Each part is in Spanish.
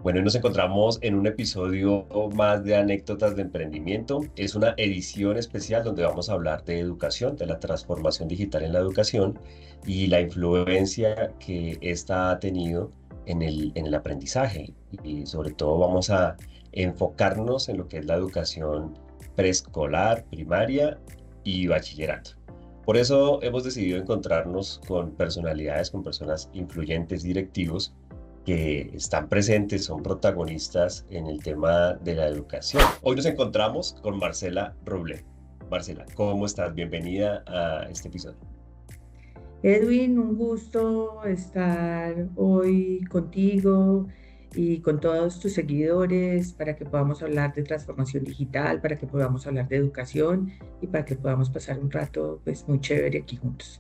Bueno, y nos encontramos en un episodio más de anécdotas de emprendimiento. Es una edición especial donde vamos a hablar de educación, de la transformación digital en la educación y la influencia que ésta ha tenido en el aprendizaje. Y sobre todo vamos a enfocarnos en lo que es la educación preescolar, primaria y bachillerato. Por eso hemos decidido encontrarnos con personalidades, con personas influyentes, directivos que están presentes, son protagonistas en el tema de la educación. Hoy nos encontramos con Marcela Roble. Marcela, ¿cómo estás? Bienvenida a este episodio. Edwin, un gusto estar hoy contigo y con todos tus seguidores para que podamos hablar de transformación digital, para que podamos hablar de educación y para que podamos pasar un rato pues muy chévere aquí juntos.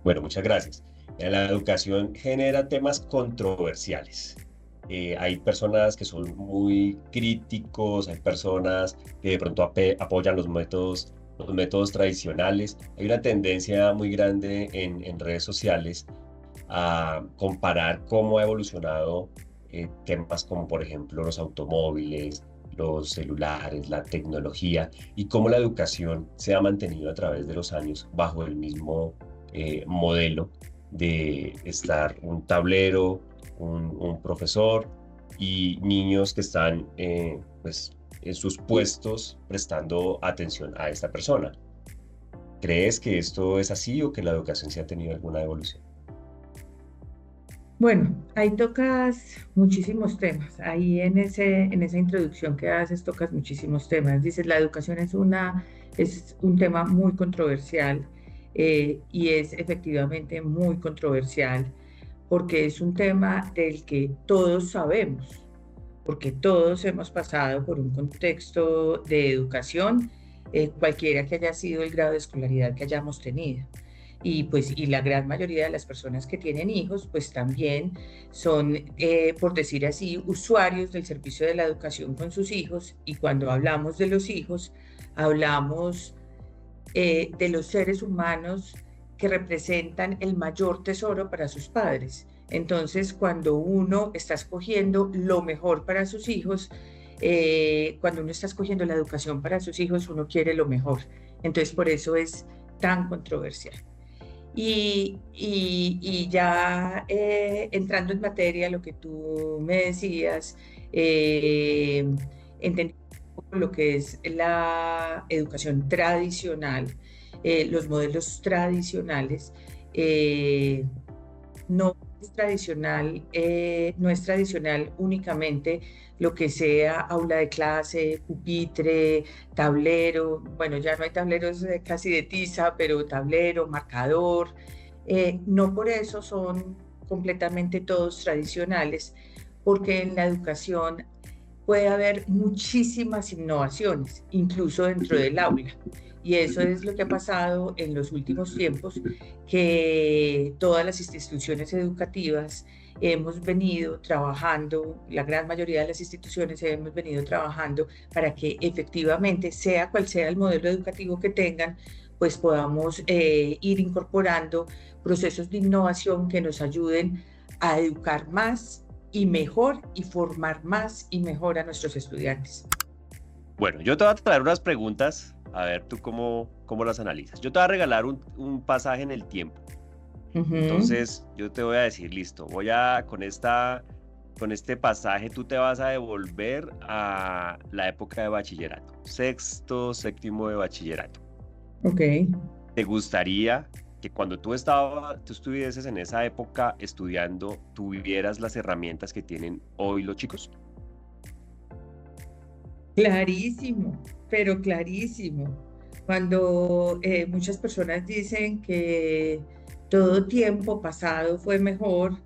Bueno, muchas gracias. La educación genera temas controversiales. Hay personas que son muy críticos, hay personas que de pronto apoyan los métodos tradicionales. Hay una tendencia muy grande en redes sociales a comparar cómo ha evolucionado temas como por ejemplo los automóviles, los celulares, la tecnología y cómo la educación se ha mantenido a través de los años bajo el mismo modelo de estar un tablero, un profesor y niños que están pues, en sus puestos prestando atención a esta persona. ¿Crees que esto es así o que la educación sí ha tenido alguna evolución? Bueno, ahí tocas muchísimos temas. Ahí en esa introducción que haces tocas muchísimos temas. Dices, la educación es un tema muy controversial y es efectivamente muy controversial porque es un tema del que todos sabemos, porque todos hemos pasado por un contexto de educación, cualquiera que haya sido el grado de escolaridad que hayamos tenido. Y la gran mayoría de las personas que tienen hijos, pues también son, por decir así, usuarios del servicio de la educación con sus hijos. Y cuando hablamos de los hijos, hablamos de los seres humanos que representan el mayor tesoro para sus padres. Entonces, cuando uno está escogiendo lo mejor para sus hijos, cuando uno está escogiendo la educación para sus hijos, uno quiere lo mejor. Entonces, por eso es tan controversial. Y ya entrando en materia, lo que tú me decías, eh, entendí lo que es la educación tradicional, los modelos tradicionales, eh, no es tradicional únicamente lo que sea aula de clase, pupitre, tablero, bueno, ya no hay tableros casi de tiza, pero tablero, marcador, no por eso son completamente todos tradicionales, porque en la educación puede haber muchísimas innovaciones, incluso dentro del aula. Y eso es lo que ha pasado en los últimos tiempos, que todas las instituciones educativas hemos venido trabajando, la gran mayoría de las instituciones hemos venido trabajando para que efectivamente, sea cual sea el modelo educativo que tengan, pues podamos ir incorporando procesos de innovación que nos ayuden a educar más y mejor y formar más y mejor a nuestros estudiantes. Bueno, yo te voy a traer unas preguntas, a ver tú cómo las analizas. Yo te voy a regalar un pasaje en el tiempo. Ujú. Entonces, yo te voy a decir, listo, con este pasaje tú te vas a devolver a la época de bachillerato, sexto, séptimo de bachillerato. Ok. ¿Te gustaría que cuando tú estuvieses en esa época estudiando, tuvieras las herramientas que tienen hoy los chicos? Clarísimo, pero clarísimo. Cuando muchas personas dicen que todo tiempo pasado fue mejor,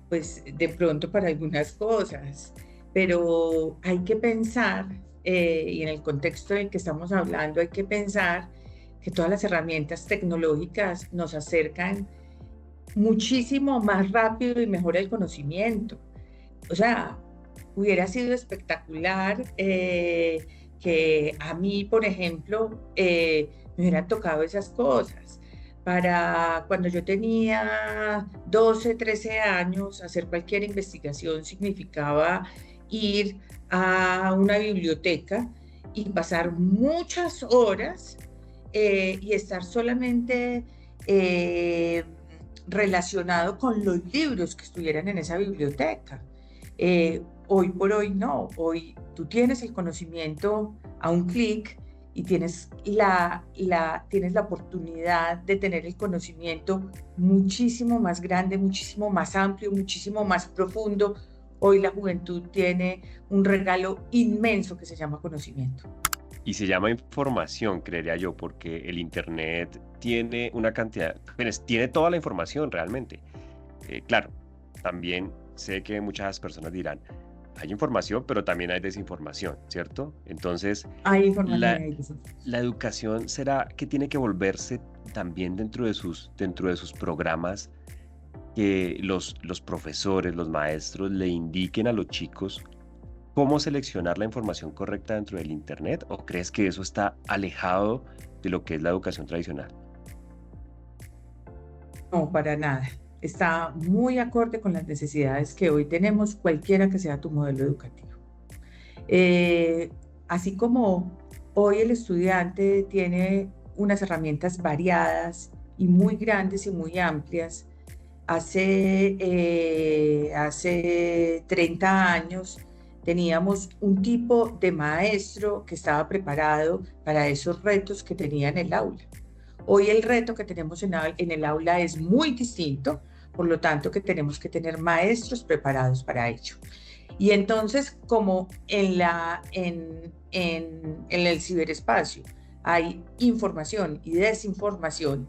pues de pronto para algunas cosas, pero hay que pensar, y en el contexto en el que estamos hablando, hay que pensar que todas las herramientas tecnológicas nos acercan muchísimo más rápido y mejor el conocimiento. O sea, hubiera sido espectacular que a mí, por ejemplo, me hubieran tocado esas cosas, Para cuando yo tenía 12, 13 años, hacer cualquier investigación significaba ir a una biblioteca y pasar muchas horas y estar solamente eh, relacionado con los libros que estuvieran en esa biblioteca. Hoy por hoy no, hoy tú tienes el conocimiento a un clic y tienes la oportunidad de tener el conocimiento muchísimo más grande, muchísimo más amplio, muchísimo más profundo. Hoy la juventud tiene un regalo inmenso que se llama conocimiento. Y se llama información, creería yo, porque el Internet tiene una cantidad, pues, tiene toda la información realmente. Claro, también sé que muchas personas dirán, hay información, pero también hay desinformación, ¿cierto? Entonces, Hay información y la, hay desinformación. la educación será que tiene que volverse también dentro de sus programas, que los profesores, los maestros le indiquen a los chicos cómo seleccionar la información correcta dentro del Internet, ¿o crees que eso está alejado de lo que es la educación tradicional? No, para nada. Está muy acorde con las necesidades que hoy tenemos, cualquiera que sea tu modelo educativo. Eh, Así como hoy el estudiante tiene unas herramientas variadas y muy grandes y muy amplias, hace 30 años teníamos un tipo de maestro que estaba preparado para esos retos que tenía en el aula. Hoy el reto que tenemos en el aula es muy distinto, por lo tanto que tenemos que tener maestros preparados para ello. Y entonces, como en el ciberespacio hay información y desinformación,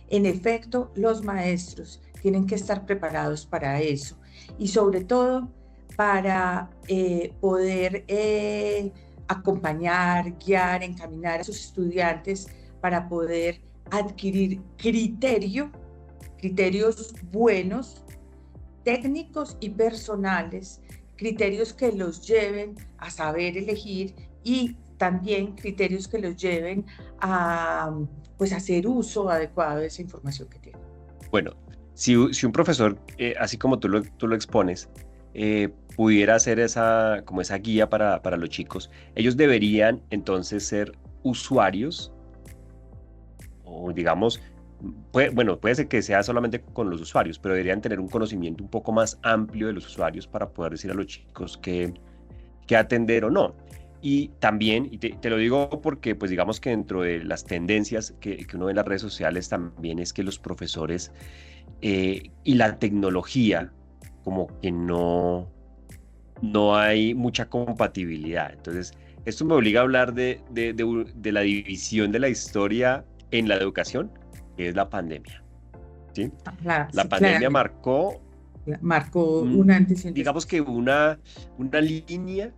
en efecto, los maestros tienen que estar preparados para eso y sobre todo para poder acompañar, guiar, encaminar a sus estudiantes para poder adquirir criterios buenos, técnicos y personales, criterios que los lleven a saber elegir y también criterios que los lleven a pues hacer uso adecuado de esa información que tienen. Bueno, si un profesor, así como tú lo expones, pudiera hacer como esa guía para los chicos, ellos deberían entonces ser usuarios, o digamos, bueno, puede ser que sea solamente con los usuarios, pero deberían tener un conocimiento un poco más amplio de los usuarios para poder decir a los chicos que atender o no. Y también, y te lo digo porque, pues digamos que dentro de las tendencias que uno ve en las redes sociales también es que los profesores y la tecnología, como que no hay mucha compatibilidad. Entonces, esto me obliga a hablar de la división de la historia en la educación, que es la pandemia, ¿sí? La Sí, pandemia claramente. marcó, Marcó un antes y un digamos después. que una línea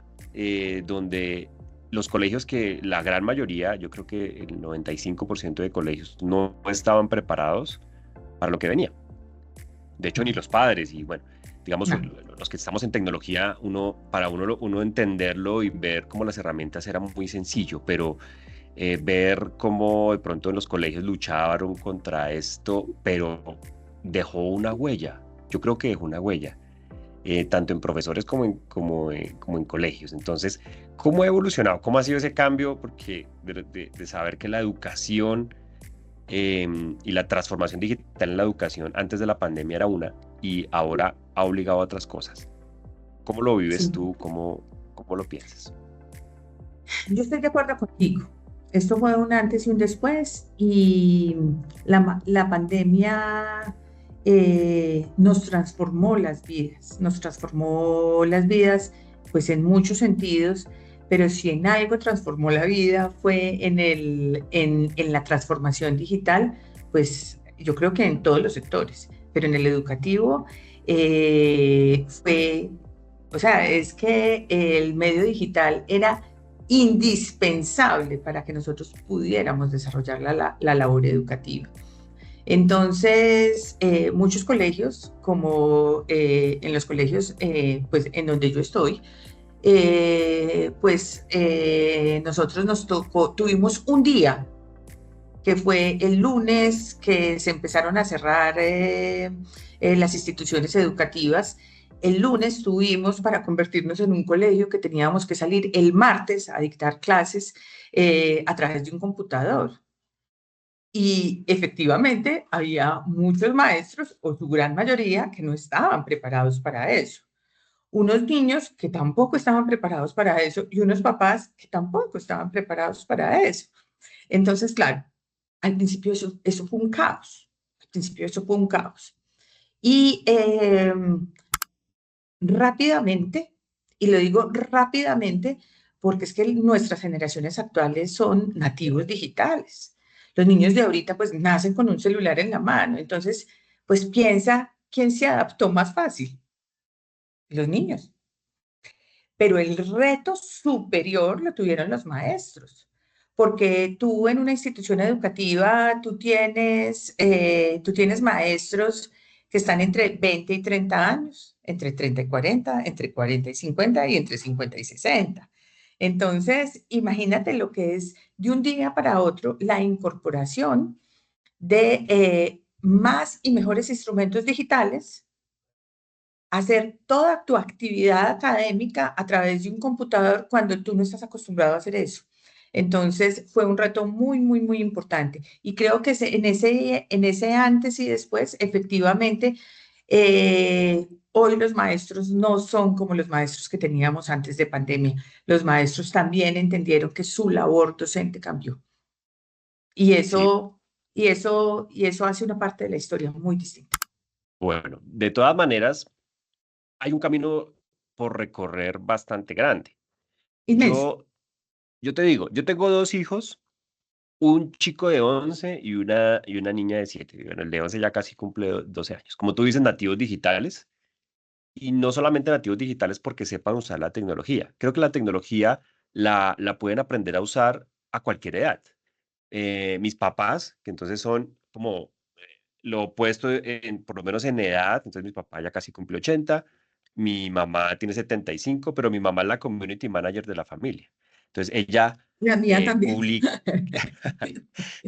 donde los colegios, que la gran mayoría, yo creo que el 95% de colegios no estaban preparados para lo que venía. De hecho, ni No, los padres, y bueno, digamos, no. los que estamos en tecnología, para uno entenderlo y ver cómo las herramientas era muy sencillo, pero ver cómo de pronto en los colegios lucharon contra esto, pero dejó una huella. Yo creo que dejó una huella, tanto en profesores como en colegios. Entonces, ¿cómo ha evolucionado? ¿Cómo ha sido ese cambio? Porque de saber que la educación y la transformación digital en la educación antes de la pandemia era una, y ahora ha obligado a otras cosas. ¿Cómo lo vives Sí, tú? ¿Cómo lo piensas? yo estoy de acuerdo contigo. Esto fue un antes y un después y la pandemia nos transformó las vidas pues en muchos sentidos, pero si en algo transformó la vida fue en la transformación digital, pues yo creo que en todos los sectores, pero en el educativo o sea, es que el medio digital era indispensable para que nosotros pudiéramos desarrollar la labor educativa. Entonces, muchos colegios, como en los colegios pues, en donde yo estoy, nosotros tuvimos un día que fue el lunes que se empezaron a cerrar las instituciones educativas. El lunes tuvimos para convertirnos en un colegio que teníamos que salir el martes a dictar clases a través de un computador. Y efectivamente había muchos maestros, o su gran mayoría, que no estaban preparados para eso. Unos niños que tampoco estaban preparados para eso y unos papás que tampoco estaban preparados para eso. Entonces, claro, al principio eso fue un caos. Al principio eso fue un caos. Y rápidamente, y lo digo rápidamente, porque es que nuestras generaciones actuales son nativos digitales. Los niños de ahorita pues nacen con un celular en la mano, entonces pues piensa quién se adaptó más fácil, los niños. Pero el reto superior lo tuvieron los maestros, porque tú en una institución educativa, tú tienes maestros que están entre 20 y 30 años, entre 30 y 40, entre 40 y 50 y entre 50 y 60. Entonces, imagínate lo que es de un día para otro la incorporación de más y mejores instrumentos digitales, hacer toda tu actividad académica a través de un computador cuando tú no estás acostumbrado a hacer eso. Entonces fue un reto muy, muy, muy importante. Y creo que en ese antes y después, efectivamente, hoy los maestros no son como los maestros que teníamos antes de pandemia. Los maestros también entendieron que su labor docente cambió. Y Sí, eso hace una parte de la historia muy distinta. bueno, de todas maneras, hay un camino por recorrer bastante grande. Inmenso. Yo, yo te digo, yo tengo dos hijos, un chico de 11 y una niña de 7. Bueno, el de 11 ya casi cumple 12 años. Como tú dices, nativos digitales. Y no solamente nativos digitales porque sepan usar la tecnología. Creo que la tecnología la pueden aprender a usar a cualquier edad. Mis papás, que entonces son como lo opuesto por lo menos en edad, entonces mi papá ya casi cumple 80, mi mamá tiene 75, pero mi mamá es la community manager de la familia. Entonces ella La mía también. publica,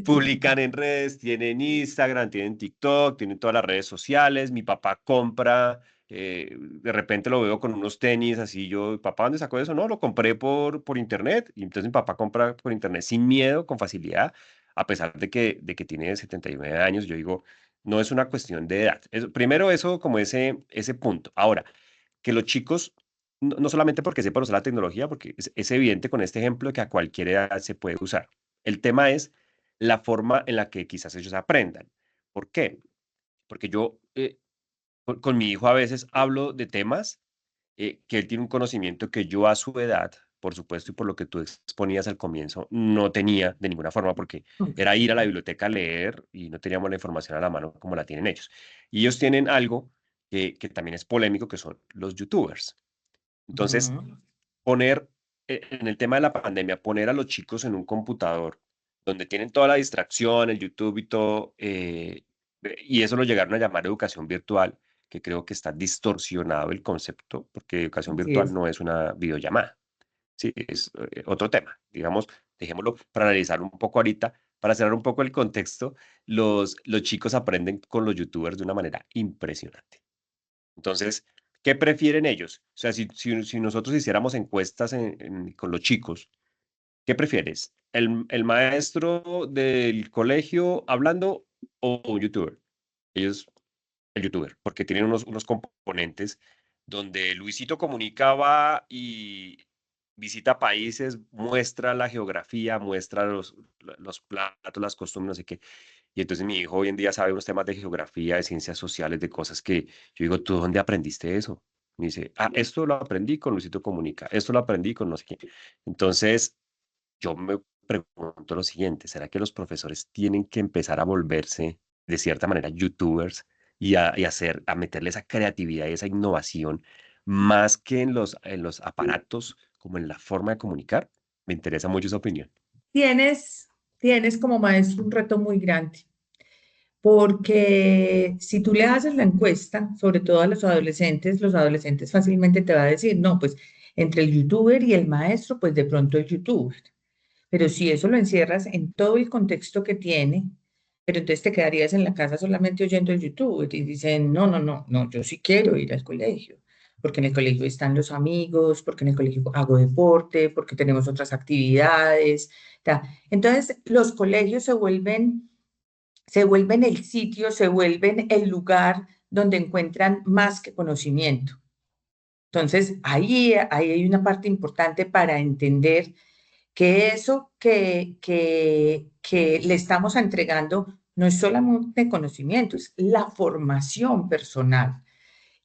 publican en redes, tienen Instagram, tienen TikTok, tienen todas las redes sociales, mi papá compra, de repente lo veo con unos tenis así, yo, papá, ¿dónde sacó eso? No, lo compré por internet, y entonces mi papá compra por internet sin miedo, con facilidad, a pesar de que tiene 79 años, yo digo, no es una cuestión de edad. Primero eso como ese punto. Ahora, que los chicos, no solamente porque sepan usar la tecnología, porque es evidente con este ejemplo que a cualquier edad se puede usar. El tema es la forma en la que quizás ellos aprendan. ¿Por qué? Porque yo con mi hijo a veces hablo de temas que él tiene un conocimiento que yo a su edad, por supuesto, y por lo que tú exponías al comienzo, no tenía de ninguna forma, porque era ir a la biblioteca a leer y no teníamos la información a la mano como la tienen ellos. Y ellos tienen algo que también es polémico, que son los youtubers. Entonces, Ujú. poner en el tema de la pandemia, poner a los chicos en un computador donde tienen toda la distracción, el YouTube y todo, y eso lo llegaron a llamar educación virtual, que creo que está distorsionado el concepto, porque educación Así virtual es. no es una videollamada, sí, es otro tema. Digamos, dejémoslo para analizar un poco ahorita, para cerrar un poco el contexto, los chicos aprenden con los youtubers de una manera impresionante. Entonces, ¿qué prefieren ellos? O sea, si nosotros hiciéramos encuestas con los chicos, ¿qué prefieres? ¿El maestro del colegio hablando o un youtuber? Ellos, el youtuber, porque tienen unos componentes donde Luisito comunicaba y visita países, muestra la geografía, muestra los platos, las costumbres, no sé qué. Y entonces mi hijo hoy en día sabe unos temas de geografía, de ciencias sociales, de cosas que yo digo, ¿tú dónde aprendiste eso? Me dice, esto lo aprendí con Luisito Comunica, esto lo aprendí con no sé quién. Entonces, yo me pregunto lo siguiente, ¿será que los profesores tienen que empezar a volverse, de cierta manera, youtubers a meterle esa creatividad y esa innovación más que en los aparatos, como en la forma de comunicar? Me interesa mucho esa opinión. Tienes, tienes como maestro un reto muy grande, porque si tú le haces la encuesta, sobre todo a los adolescentes fácilmente te va a decir, no, pues entre el youtuber y el maestro, pues de pronto el youtuber. Pero si eso lo encierras en todo el contexto que tiene, pero entonces te quedarías en la casa solamente oyendo el YouTube y dicen, no, no, no, no, yo sí quiero ir al colegio, porque en el colegio están los amigos, porque en el colegio hago deporte, porque tenemos otras actividades. Ta. Entonces, los colegios se vuelven el sitio, se vuelven el lugar donde encuentran más que conocimiento. Entonces, ahí hay una parte importante para entender que eso que le estamos entregando no es solamente conocimiento, es la formación personal,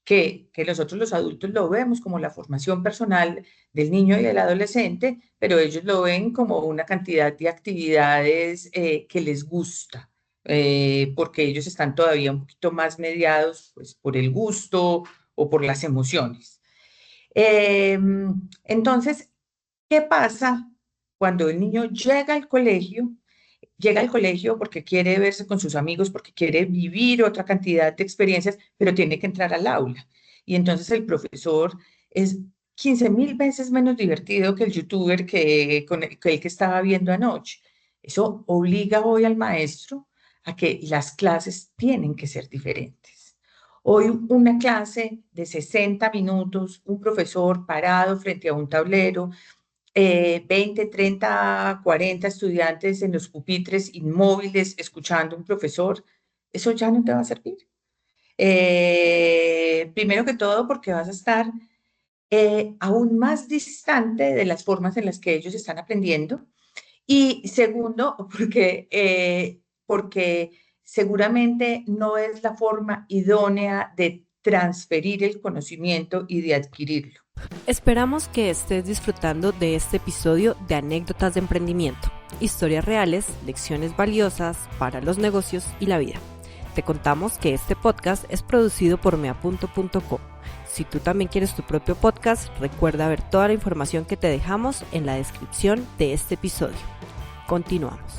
que nosotros los adultos lo vemos como la formación personal del niño y del adolescente, pero ellos lo ven como una cantidad de actividades que les gusta, porque ellos están todavía un poquito más mediados pues, por el gusto o por las emociones. Eh, entonces, ¿qué pasa cuando el niño llega al colegio? Llega al colegio porque quiere verse con sus amigos, porque quiere vivir otra cantidad de experiencias, pero tiene que entrar al aula. Y entonces el profesor es 15.000 veces menos divertido que el youtuber que el que estaba viendo anoche. Eso obliga hoy al maestro a que las clases tienen que ser diferentes. Hoy una clase de 60 minutos, un profesor parado frente a un tablero, 20, 30, 40 estudiantes en los pupitres inmóviles escuchando a un profesor, eso ya no te va a servir. Primero que todo porque vas a estar aún más distante de las formas en las que ellos están aprendiendo. Y segundo, porque seguramente no es la forma idónea de transferir el conocimiento y de adquirirlo. Esperamos que estés disfrutando de este episodio de Anécdotas de Emprendimiento, historias reales, lecciones valiosas para los negocios y la vida. Te contamos que este podcast es producido por meapunto.co. Si tú también quieres tu propio podcast, recuerda ver toda la información que te dejamos en la descripción de este episodio. Continuamos.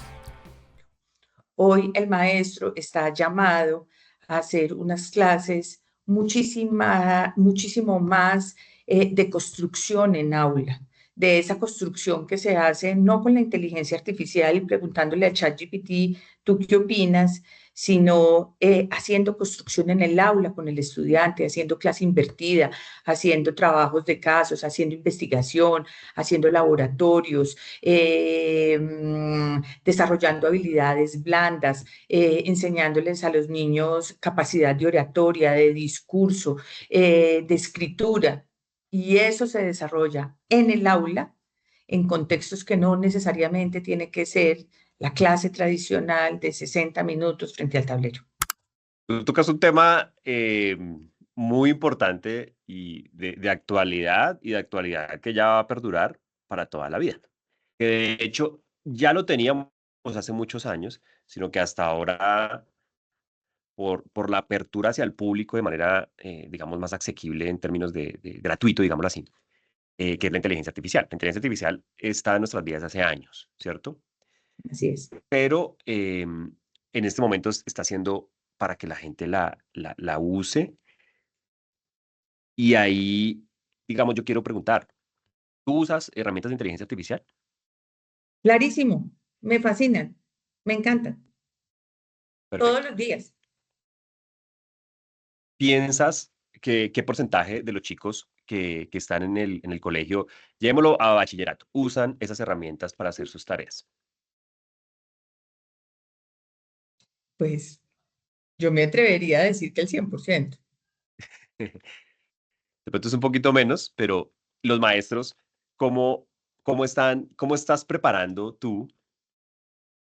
Hoy el maestro está llamado a hacer unas clases muchísimo más de construcción en aula, de esa construcción que se hace no con la inteligencia artificial y preguntándole a ChatGPT, ¿tú qué opinas? Sino haciendo construcción en el aula con el estudiante, haciendo clase invertida, haciendo trabajos de casos, haciendo investigación, haciendo laboratorios, desarrollando habilidades blandas, enseñándoles a los niños capacidad de oratoria, de discurso, de escritura. Y eso se desarrolla en el aula, en contextos que no necesariamente tiene que ser la clase tradicional de 60 minutos frente al tablero. Tú tocas un tema muy importante y de actualidad y de actualidad que ya va a perdurar para toda la vida. Que de hecho ya lo teníamos hace muchos años, sino que hasta ahora, por la apertura hacia el público de manera, digamos, más asequible en términos de gratuito, digámoslo así, que es la inteligencia artificial. La inteligencia artificial está en nuestras vidas hace años, ¿cierto? Así es. Pero en este momento está haciendo para que la gente la use. Y ahí, digamos, yo quiero preguntar, ¿tú usas herramientas de inteligencia artificial? Clarísimo, me fascinan, me encantan, todos Perfecto. los días. ¿Piensas que qué porcentaje de los chicos que están en el colegio, llevémoslo a bachillerato, usan esas herramientas para hacer sus tareas? Pues yo me atrevería a decir que el 100%. De pronto es un poquito menos, pero los maestros, cómo estás preparando tú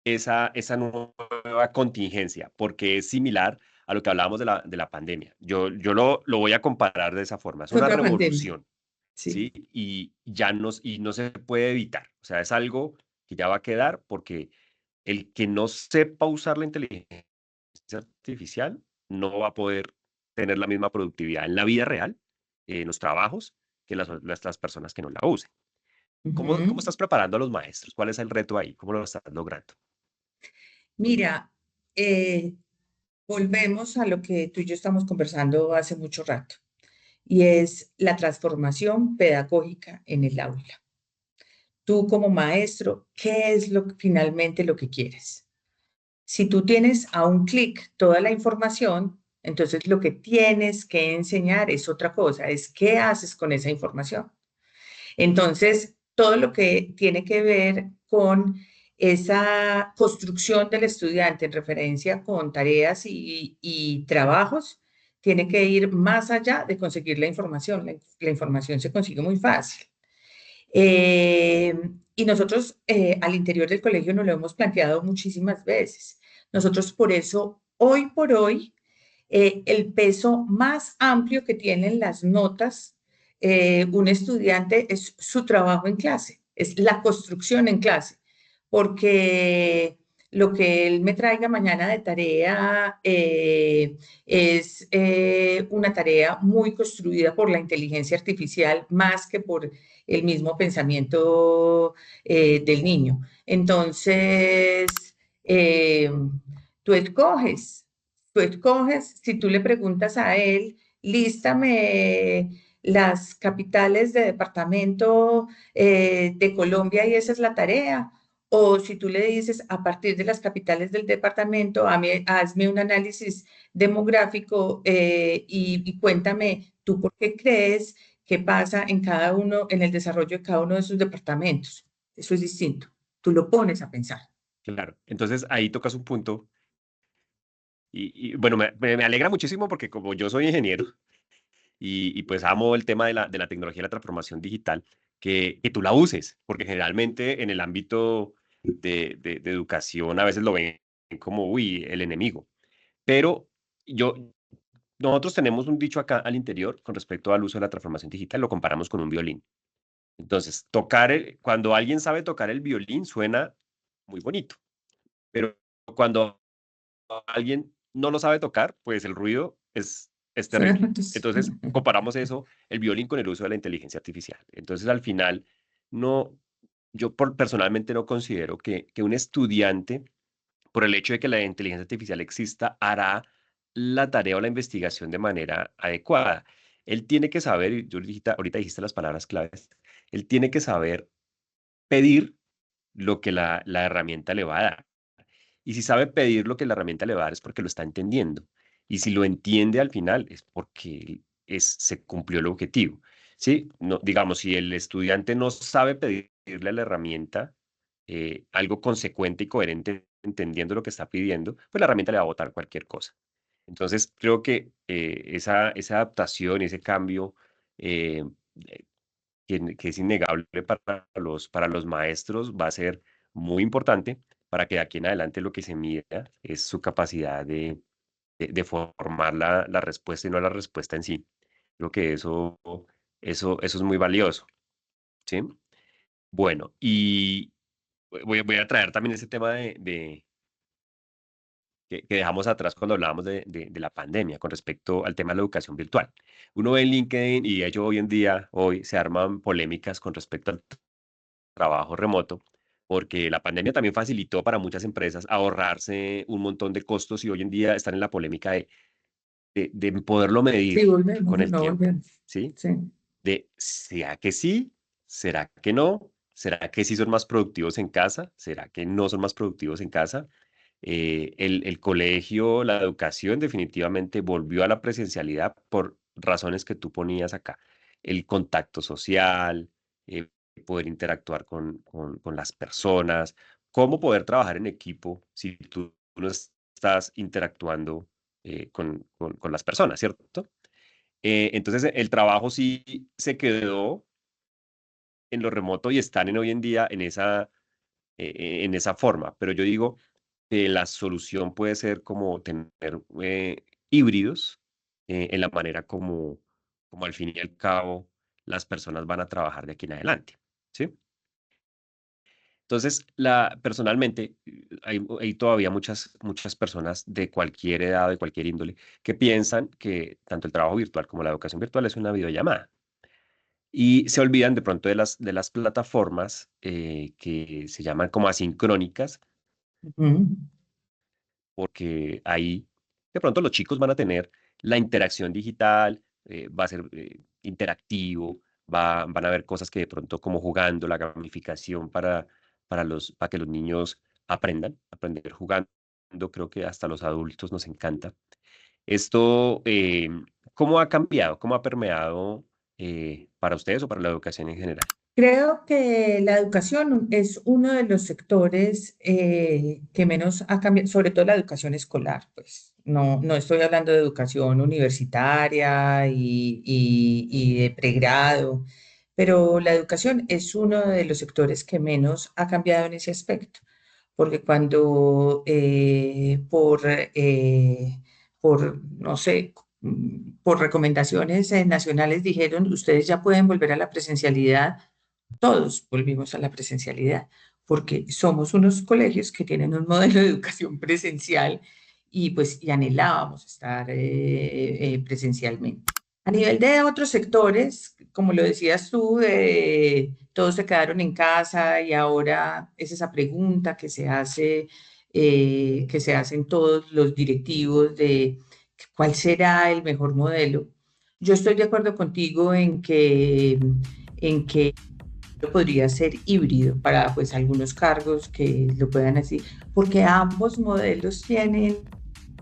esa nueva contingencia? Porque es similar a lo que hablábamos de la pandemia. Yo lo voy a comparar de esa forma. Es una Otra pandemia, revolución, sí. ¿sí? Y no se puede evitar. O sea, es algo que ya va a quedar porque el que no sepa usar la inteligencia artificial no va a poder tener la misma productividad en la vida real, en los trabajos, que las personas que no la usen. ¿Cómo Ujú. estás preparando a los maestros? ¿Cuál es el reto ahí? ¿Cómo lo estás logrando? Mira, volvemos a lo que tú y yo estamos conversando hace mucho rato, y es la transformación pedagógica en el aula. tú como maestro, ¿qué es finalmente lo que quieres? Si tú tienes a un clic toda la información, entonces lo que tienes que enseñar es otra cosa, es qué haces con esa información. Entonces, todo lo que tiene que ver con esa construcción del estudiante en referencia con tareas y trabajos, tiene que ir más allá de conseguir la información. La información se consigue muy fácil. Eh, y nosotros al interior del colegio nos lo hemos planteado muchísimas veces. Nosotros por eso, hoy por hoy, el peso más amplio que tienen las notas un estudiante es su trabajo en clase, es la construcción en clase, porque lo que él me traiga mañana de tarea es una tarea muy construida por la inteligencia artificial más que por el mismo pensamiento del niño. Entonces, eh, tú escoges si tú le preguntas a él, lístame las capitales de departamento de Colombia y esa es la tarea. O si tú le dices, a partir de las capitales del departamento, hazme un análisis demográfico y cuéntame tú por qué crees que pasa en cada uno, en el desarrollo de cada uno de sus departamentos. Eso es distinto. Tú lo pones a pensar. Claro, entonces ahí tocas un punto bueno, me alegra muchísimo porque como yo soy ingeniero y pues amo el tema de la tecnología y la transformación digital, que tú la uses, porque generalmente en el ámbito de educación a veces lo ven como, uy, el enemigo. Pero yo, nosotros tenemos un dicho acá al interior con respecto al uso de la transformación digital, lo comparamos con un violín. Entonces, cuando alguien sabe tocar el violín suena muy bonito, pero cuando alguien no lo sabe tocar, pues el ruido es terrible. Entonces, comparamos eso, el violín con el uso de la inteligencia artificial. Entonces, al final, no, personalmente no considero que un estudiante, por el hecho de que la inteligencia artificial exista, hará la tarea o la investigación de manera adecuada. Él tiene que saber, y ahorita dijiste las palabras claves, él tiene que saber pedir lo que la herramienta le va a dar. Y si sabe pedir lo que la herramienta le va a dar es porque lo está entendiendo. Y si lo entiende al final es porque se cumplió el objetivo. ¿Sí? No, digamos, si el estudiante no sabe pedirle a la herramienta algo consecuente y coherente, entendiendo lo que está pidiendo, pues la herramienta le va a botar cualquier cosa. Entonces, creo que esa adaptación, ese cambio eh, que es innegable para los maestros, va a ser muy importante para que de aquí en adelante lo que se mida es su capacidad de formar la respuesta y no la respuesta en sí. Creo que eso es muy valioso, ¿sí? Bueno, y voy a traer también ese tema que dejamos atrás cuando hablábamos de la pandemia con respecto al tema de la educación virtual. Uno ve en LinkedIn y de hecho hoy se arman polémicas con respecto al trabajo remoto, porque la pandemia también facilitó para muchas empresas ahorrarse un montón de costos y hoy en día están en la polémica de poderlo medir Sí, volvemos con o el no tiempo, volvemos. ¿sí? Sí. De, ¿será que sí? ¿Será que no? ¿Será que sí son más productivos en casa? ¿Será que no son más productivos en casa? El colegio, la educación definitivamente volvió a la presencialidad por razones que tú ponías acá. El contacto social, eh, poder interactuar con las personas, cómo poder trabajar en equipo si tú no estás interactuando con las personas, ¿cierto? Entonces el trabajo sí se quedó en lo remoto y están hoy en día en esa forma, pero yo digo que la solución puede ser como tener híbridos en la manera como al fin y al cabo las personas van a trabajar de aquí en adelante, ¿sí? Entonces, personalmente, hay todavía muchas personas de cualquier edad, de cualquier índole, que piensan que tanto el trabajo virtual como la educación virtual es una videollamada. Y se olvidan de pronto de las plataformas que se llaman como asincrónicas, Ujú. porque ahí de pronto los chicos van a tener la interacción digital, va a ser interactivo, van a haber cosas que de pronto como jugando, la gamificación para que los niños aprender jugando, creo que hasta los adultos nos encanta. Esto, ¿cómo ha cambiado? ¿Cómo ha permeado para ustedes o para la educación en general? Creo que la educación es uno de los sectores que menos ha cambiado, sobre todo la educación escolar, pues no estoy hablando de educación universitaria y de pregrado, pero la educación es uno de los sectores que menos ha cambiado en ese aspecto, porque cuando no sé, por recomendaciones nacionales dijeron, ustedes ya pueden volver a la presencialidad, todos volvimos a la presencialidad, porque somos unos colegios que tienen un modelo de educación presencial y anhelábamos estar presencialmente. A nivel de otros sectores, como lo decías tú, todos se quedaron en casa y ahora es esa pregunta que se hacen todos los directivos de cuál será el mejor modelo. Yo estoy de acuerdo contigo en que podría ser híbrido para pues algunos cargos que lo puedan así, porque ambos modelos tienen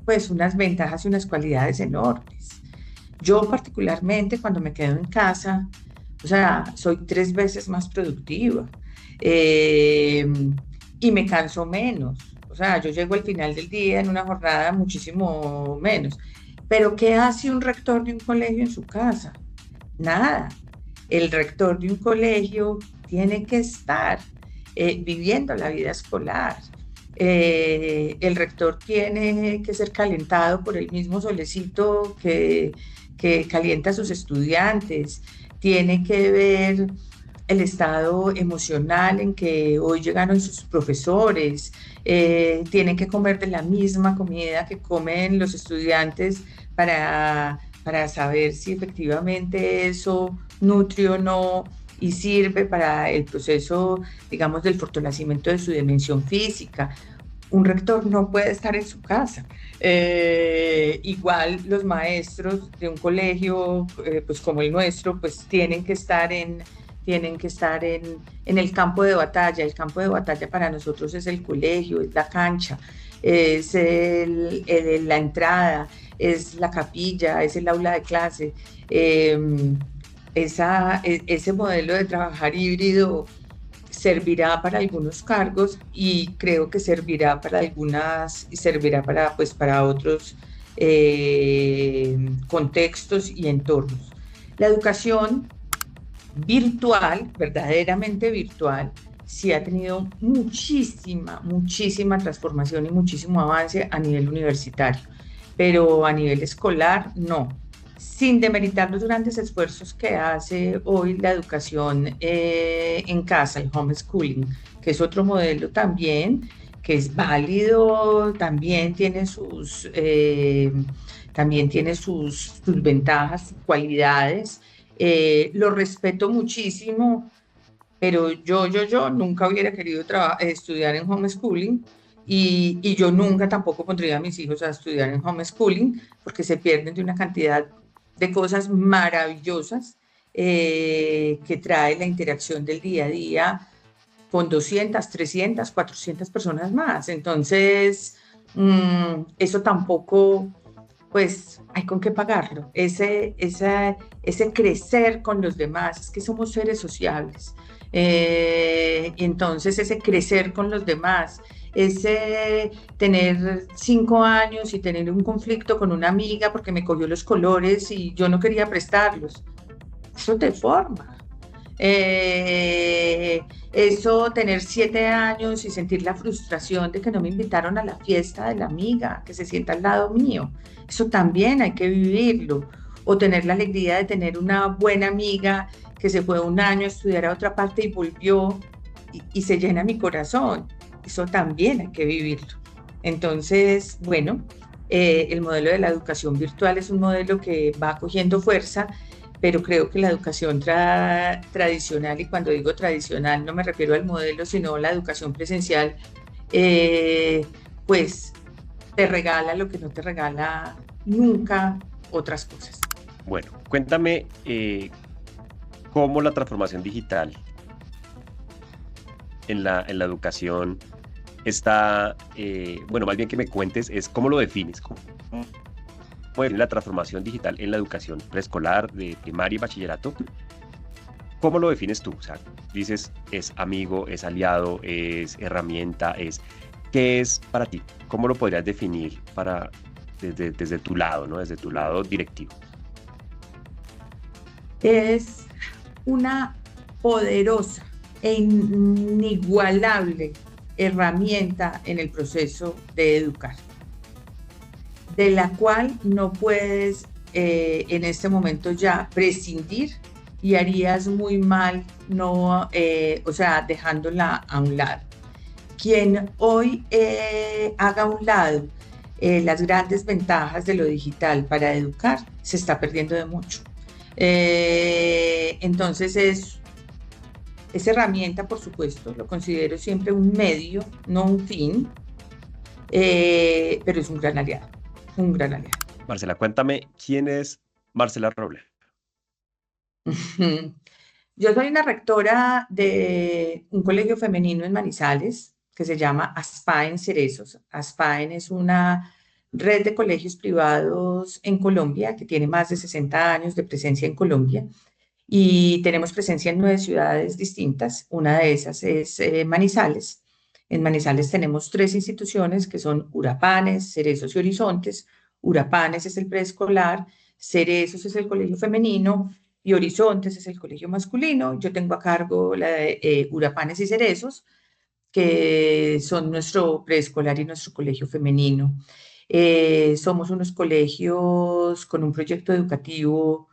pues unas ventajas y unas cualidades enormes. Yo particularmente cuando me quedo en casa, o sea, soy 3 veces más productiva eh, y me canso menos. O sea, yo llego al final del día en una jornada muchísimo menos. Pero ¿qué hace un rector de un colegio en su casa? Nada. El rector de un colegio tiene que estar viviendo la vida escolar. El rector tiene que ser calentado por el mismo solecito que calienta a sus estudiantes. Tiene que ver el estado emocional en que hoy llegaron sus profesores, tienen que comer de la misma comida que comen los estudiantes para saber si efectivamente eso nutre o no y sirve para el proceso, digamos, del fortalecimiento de su dimensión física. Un rector no puede estar en su casa. Igual los maestros de un colegio, pues como el nuestro, pues tienen que estar en el campo de batalla. El campo de batalla para nosotros es el colegio, es la cancha, es la entrada, es la capilla, es el aula de clase. Ese modelo de trabajar híbrido servirá para algunos cargos y creo que servirá para algunas y servirá para otros contextos y entornos. La educación virtual, verdaderamente virtual, sí ha tenido muchísima transformación y muchísimo avance a nivel universitario, pero a nivel escolar no, sin demeritar los grandes esfuerzos que hace hoy la educación en casa, el homeschooling, que es otro modelo también, que es válido, también tiene sus ventajas, sus cualidades. Lo respeto muchísimo, pero yo nunca hubiera querido estudiar en homeschooling y yo nunca tampoco pondría a mis hijos a estudiar en homeschooling porque se pierden de una cantidad de cosas maravillosas que trae la interacción del día a día con 200, 300, 400 personas más. Entonces, eso tampoco, pues, hay con qué pagarlo. Ese crecer con los demás, es que somos seres sociables. Y entonces ese crecer con los demás, ese tener 5 años y tener un conflicto con una amiga porque me cogió los colores y yo no quería prestarlos, eso te forma. Eso, tener 7 años y sentir la frustración de que no me invitaron a la fiesta de la amiga que se sienta al lado mío, eso también hay que vivirlo. O tener la alegría de tener una buena amiga que se fue un año a estudiar a otra parte y volvió y se llena mi corazón. Eso también hay que vivirlo. Entonces, bueno, el modelo de la educación virtual es un modelo que va cogiendo fuerza, pero creo que la educación tradicional, y cuando digo tradicional no me refiero al modelo, sino la educación presencial, pues te regala lo que no te regala nunca otras cosas. Bueno, cuéntame cómo la transformación digital en la educación está, bueno, más bien que me cuentes es cómo lo defines, cómo defines la transformación digital en la educación preescolar, de primaria y bachillerato. ¿Cómo lo defines tú? O sea, dices, es amigo, es aliado, es herramienta, ¿qué es para ti? ¿Cómo lo podrías definir desde tu lado, ¿no? Desde tu lado directivo. Es una poderosa e inigualable herramienta en el proceso de educar, de la cual no puedes en este momento ya prescindir y harías muy mal no, o sea, dejándola a un lado. Quien hoy haga a un lado las grandes ventajas de lo digital para educar, se está perdiendo de mucho. Entonces es herramienta, por supuesto, lo considero siempre un medio, no un fin, pero es un gran aliado, un gran aliado. Marcela, cuéntame, ¿quién es Marcela Roble? Yo soy una rectora de un colegio femenino en Manizales que se llama ASPAEN Cerezos. ASPAEN es una red de colegios privados en Colombia que tiene más de 60 años de presencia en Colombia y tenemos presencia en 9 ciudades distintas. Una de esas es Manizales. En Manizales tenemos 3 instituciones que son Urapanes, Cerezos y Horizontes. Urapanes es el preescolar, Cerezos es el colegio femenino y Horizontes es el colegio masculino. Yo tengo a cargo la de Urapanes y Cerezos, que son nuestro preescolar y nuestro colegio femenino. Somos unos colegios con un proyecto educativo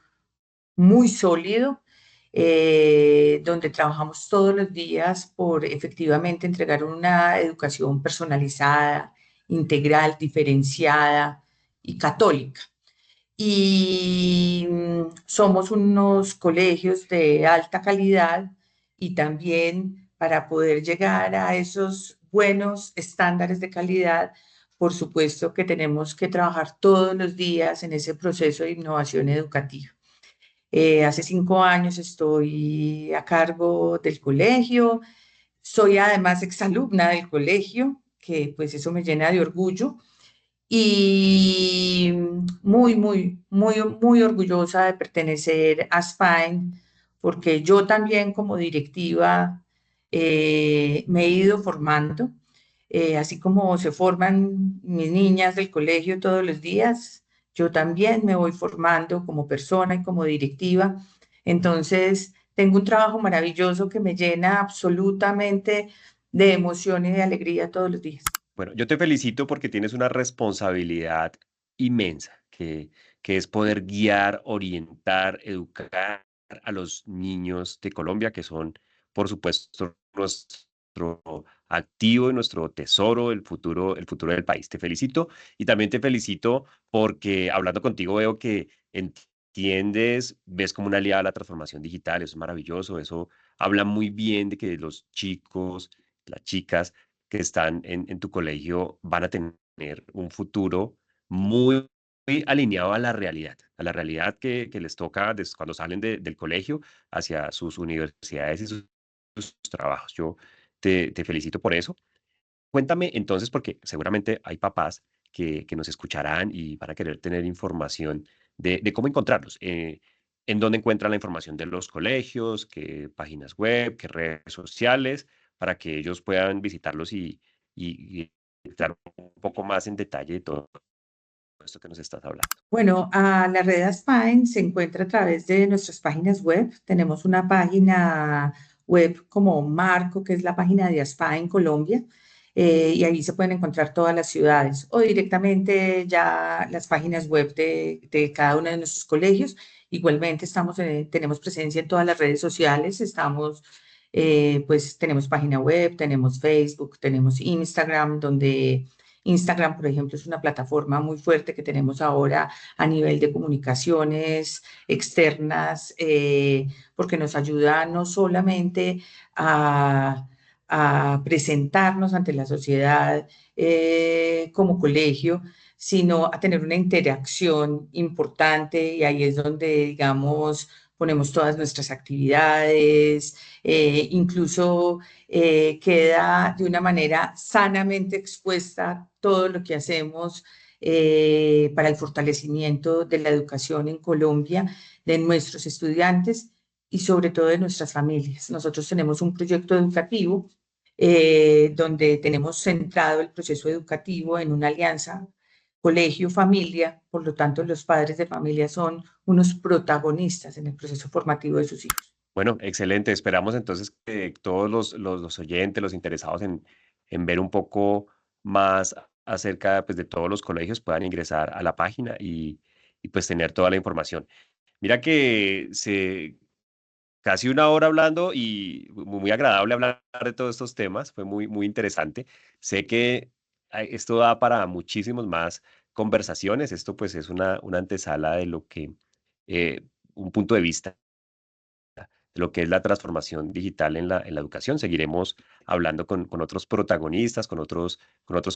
muy sólido, donde trabajamos todos los días por efectivamente entregar una educación personalizada, integral, diferenciada y católica. Y somos unos colegios de alta calidad y también para poder llegar a esos buenos estándares de calidad, por supuesto que tenemos que trabajar todos los días en ese proceso de innovación educativa. Hace 5 años estoy a cargo del colegio, soy además exalumna del colegio, que pues eso me llena de orgullo y muy orgullosa de pertenecer a Spine, porque yo también como directiva me he ido formando, así como se forman mis niñas del colegio todos los días, yo también me voy formando como persona y como directiva. Entonces, tengo un trabajo maravilloso que me llena absolutamente de emoción y de alegría todos los días. Bueno, yo te felicito porque tienes una responsabilidad inmensa, que es poder guiar, orientar, educar a los niños de Colombia, que son, por supuesto, nuestro activo y nuestro tesoro, el futuro del país. Te felicito y también te felicito porque hablando contigo veo que entiendes, ves como una aliada a la transformación digital, eso es maravilloso, eso habla muy bien de que los chicos, las chicas, que están en tu colegio van a tener un futuro muy, muy alineado a la realidad que les toca cuando salen del colegio hacia sus universidades y sus trabajos. Yo te felicito por eso. Cuéntame entonces, porque seguramente hay papás que nos escucharán y van a querer tener información de cómo encontrarlos. En dónde encuentran la información de los colegios, qué páginas web, qué redes sociales, para que ellos puedan visitarlos y entrar un poco más en detalle de todo esto que nos estás hablando. Bueno, a la red Aspine se encuentra a través de nuestras páginas web. Tenemos una página web como Marco, que es la página de Aspine Colombia, y ahí se pueden encontrar todas las ciudades o directamente ya las páginas web de cada uno de nuestros colegios. Igualmente tenemos presencia en todas las redes sociales, pues tenemos página web, tenemos Facebook, tenemos Instagram, donde Instagram, por ejemplo, es una plataforma muy fuerte que tenemos ahora a nivel de comunicaciones externas, porque nos ayuda no solamente a presentarnos ante la sociedad como colegio, sino a tener una interacción importante y ahí es donde, digamos, ponemos todas nuestras actividades, incluso queda de una manera sanamente expuesta todo lo que hacemos para el fortalecimiento de la educación en Colombia, de nuestros estudiantes y sobre todo de nuestras familias. Nosotros tenemos un proyecto educativo donde tenemos centrado el proceso educativo en una alianza colegio-familia, por lo tanto los padres de familia son unos protagonistas en el proceso formativo de sus hijos. Bueno, excelente. Esperamos entonces que todos los oyentes, los interesados en ver un poco más acerca pues, de todos los colegios puedan ingresar a la página y pues tener toda la información. Mira que casi una hora hablando y muy agradable hablar de todos estos temas, fue muy interesante. Sé que esto da para muchísimos más conversaciones, esto pues es una antesala de lo que, un punto de vista de lo que es la transformación digital en la educación. Seguiremos hablando con otros protagonistas, con otros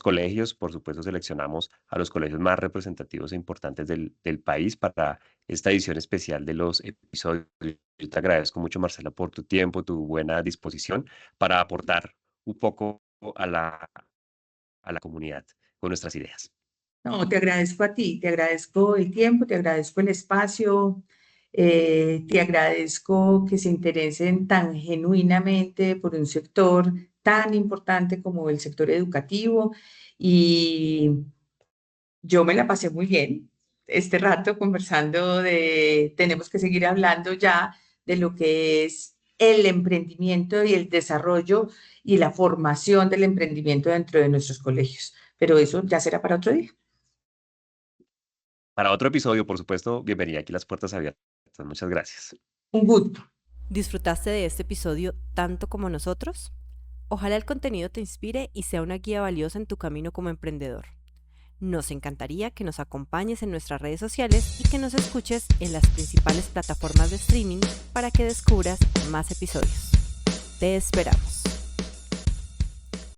colegios. Por supuesto, seleccionamos a los colegios más representativos e importantes del país para esta edición especial de los episodios. Yo te agradezco mucho, Marcela, por tu tiempo, tu buena disposición para aportar un poco a la comunidad con nuestras ideas. No, te agradezco a ti, te agradezco el tiempo, te agradezco el espacio, te agradezco que se interesen tan genuinamente por un sector tan importante como el sector educativo y yo me la pasé muy bien este rato conversando tenemos que seguir hablando ya de lo que es el emprendimiento y el desarrollo y la formación del emprendimiento dentro de nuestros colegios, pero eso ya será para otro día. Para otro episodio, por supuesto, bienvenida aquí las puertas abiertas. Muchas gracias. Un gusto. ¿Disfrutaste de este episodio tanto como nosotros? Ojalá el contenido te inspire y sea una guía valiosa en tu camino como emprendedor. Nos encantaría que nos acompañes en nuestras redes sociales y que nos escuches en las principales plataformas de streaming para que descubras más episodios. Te esperamos.